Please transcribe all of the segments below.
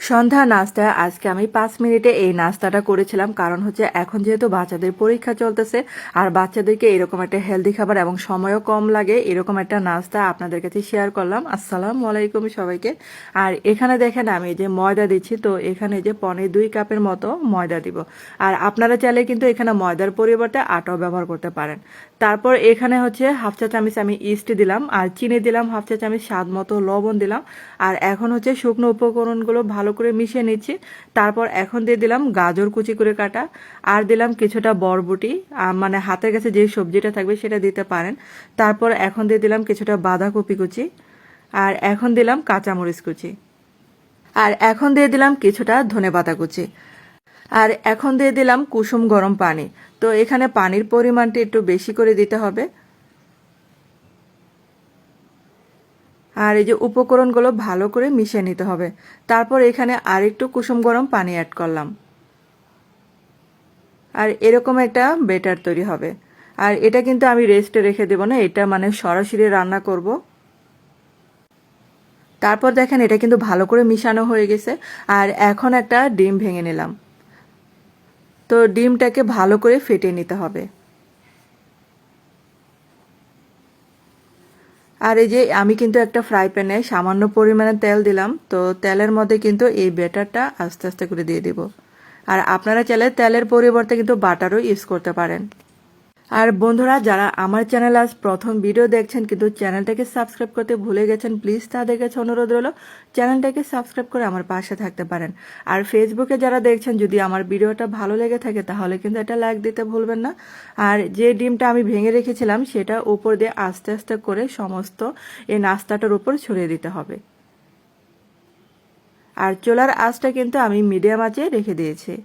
সন্ধ্যা নাস্তা আজকে আমি 5 মিনিটে এই নাস্তাটা করেছিলাম, কারণ হচ্ছে এখন যেহেতু বাচ্চাদের পরীক্ষা চলতেছে আর বাচ্চাদেরকে এরকম একটা হেলদি খাবার এবং সময়ও কম লাগে, এরকম একটা নাস্তা আপনাদের কাছে শেয়ার করলাম। আসসালামু আলাইকুম সবাইকে। আর এখানে দেখেন আমি যে ময়দা দিচ্ছি, তো এখানে যে 2 কাপের মতো ময়দা দিব। আর আপনারা চাইলে কিন্তু এখানে ময়দার পরিবর্তে আটাও ব্যবহার করতে পারেন। তারপর এখানে হচ্ছে হাফ চা চামচ আমি ইস্ট দিলাম, আর চিনি দিলাম হাফ চা চামচ, স্বাদ মতো লবণ দিলাম। আর এখন হচ্ছে শুকনো উপকরণগুলো ভালো করে মিশিয়ে নিচ্ছি। তারপর এখন দিয়ে দিলাম গাজর কুচি করে কাটা, আর দিলাম কিছুটা বরবটি, মানে হাতের কাছে যে সবজিটা থাকবে সেটা দিতে পারেন। তারপর এখন দিয়ে দিলাম কিছুটা বাঁধাকপি কুচি, আর এখন দিলাম কাঁচামরিচ কুচি, আর এখন দিয়ে দিলাম কিছুটা ধনেপাতা কুচি, আর এখন দিয়ে দিলাম কুসুম গরম পানি। তো এখানে পানির পরিমাণটা একটু বেশি করে দিতে হবে। আর এই যে উপকরণগুলো ভালো করে মিশিয়ে নিতে হবে। তারপর এখানে আরেকটু কুসুম গরম পানি অ্যাড করলাম, আর এরকম একটা বেটার তৈরি হবে। আর এটা কিন্তু আমি রেস্টে রেখে দেব না, এটা মানে সরাসরি রান্না করব। তারপর দেখেন এটা কিন্তু ভালো করে মিশানো হয়ে গেছে। আর এখন একটা ডিম ভেঙে নিলাম, তো ডিমটাকে ভালো করে ফেটে নিতে হবে। আর এই যে আমি কিন্তু একটা ফ্রাই প্যানে সামান্য পরিমাণে তেল দিলাম, তো তেলের মধ্যে কিন্তু এই ব্যাটারটা আস্তে আস্তে করে দিয়ে দিব। আর আপনারা চাইলে তেলের পরিবর্তে কিন্তু বাটারও ইউজ করতে পারেন। আর বন্ধুরা, যারা আমার চ্যানেল আজ প্রথম ভিডিও দেখছেন কিন্তু চ্যানেলটাকে সাবস্ক্রাইব করতে ভুলে গেছেন, প্লিজ তাদের কাছে অনুরোধ রইল চ্যানেলটাকে সাবস্ক্রাইব করে আমার পাশে থাকতে পারেন। আর ফেসবুকে যারা দেখছেন, যদি আমার ভিডিওটা ভালো লেগে থাকে তাহলে কিন্তু এটা লাইক দিতে ভুলবেন না। আর যে ডিমটা আমি ভেঙে রেখেছিলাম সেটা উপর দিয়ে আস্তে আস্তে করে সমস্ত এই নাস্তাটার উপর ছড়িয়ে দিতে হবে। আর চুলার আঁচটা কিন্তু আমি মিডিয়াম আঁচে রেখে দিয়েছি।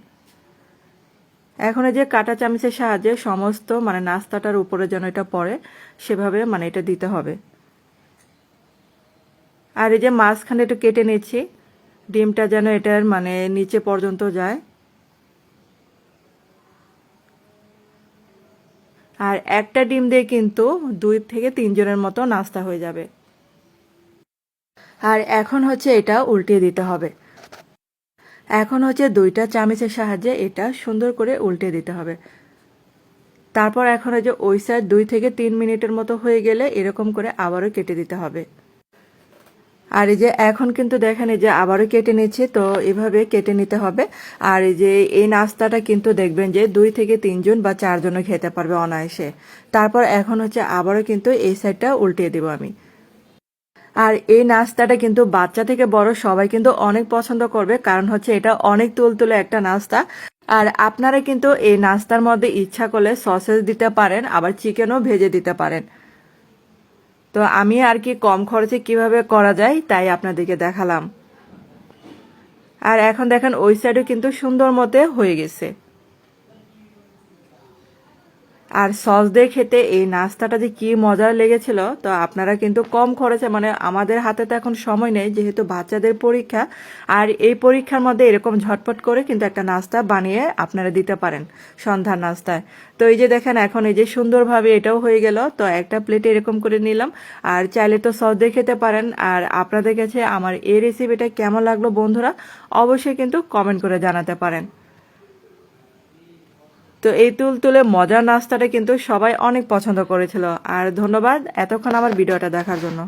এখন এই যে কাঁটা চামচের সাহায্যে সমস্ত মানে নাস্তাটার উপরে যেন এটা পড়ে সেভাবে মানে এটা দিতে হবে। আর এই যে মাঝখানে একটু কেটে নিচ্ছি, ডিমটা যেন এটার মানে নিচে পর্যন্ত যায়। আর একটা ডিম দিয়ে কিন্তু 2 থেকে 3 জনের মতো নাস্তা হয়ে যাবে। আর এখন হচ্ছে এটা উল্টিয়ে দিতে হবে। এখন হচ্ছে 2টা চামচের সাহায্যে এটা সুন্দর করে উল্টে দিতে হবে। তারপর এখন এই যে ওই সাইড 2 থেকে 3 মিনিটের মতো হয়ে গেলে এরকম করে আবারও কেটে দিতে হবে। আর এই যে এখন কিন্তু দেখেন এই যে আবারও কেটে নিচ্ছি, তো এভাবে কেটে নিতে হবে। আর এই যে এই নাস্তাটা কিন্তু দেখবেন যে 2 থেকে 3 জন বা 4 জনও খেতে পারবে অনায়াসে। তারপর এখন হচ্ছে আবারও কিন্তু এই সাইডটা উল্টিয়ে দেব আমি। আর এই নাস্তাটা কিন্তু বাচ্চা থেকে বড় সবাই কিন্তু অনেক পছন্দ করবে, কারণ হচ্ছে এটা অনেক তুলতুলে একটা নাস্তা। আর আপনারা কিন্তু এই নাস্তার মধ্যে ইচ্ছা করলে সসেস দিতে পারেন, আবার চিকেনও ভেজে দিতে পারেন। তো আমি আর কি কম খরচে কিভাবে করা যায় তাই আপনাদেরকে দেখালাম। আর এখন দেখেন ওই সাইডও কিন্তু সুন্দর মতে হয়ে গেছে। আর সস দিয়ে খেতে এই নাস্তাটা যে কি মজার লেগেছিল, তো আপনারা কিন্তু কম খরচে, মানে আমাদের হাতে তো এখন সময় নেই যেহেতু বাচ্চাদের পরীক্ষা, আর এই পরীক্ষার মধ্যে এরকম ঝটপট করে কিন্তু একটা নাস্তা বানিয়ে আপনারা দিতে পারেন সন্ধ্যার নাস্তায়। তো এই যে দেখেন এখন এই যে সুন্দরভাবে এটাও হয়ে গেল, তো একটা প্লেটে এরকম করে নিলাম। আর চাইলে তো সস দিয়ে খেতে পারেন। আর আপনাদের কাছে আমার এই রেসিপিটা কেমন লাগলো বন্ধুরা, অবশ্যই কিন্তু কমেন্ট করে জানাতে পারেন। তো এই তুলতুলে মজার নাস্তাটা কিন্তু সবাই অনেক পছন্দ করেছিল। আর ধন্যবাদ এতক্ষণ আমার ভিডিওটা দেখার জন্য।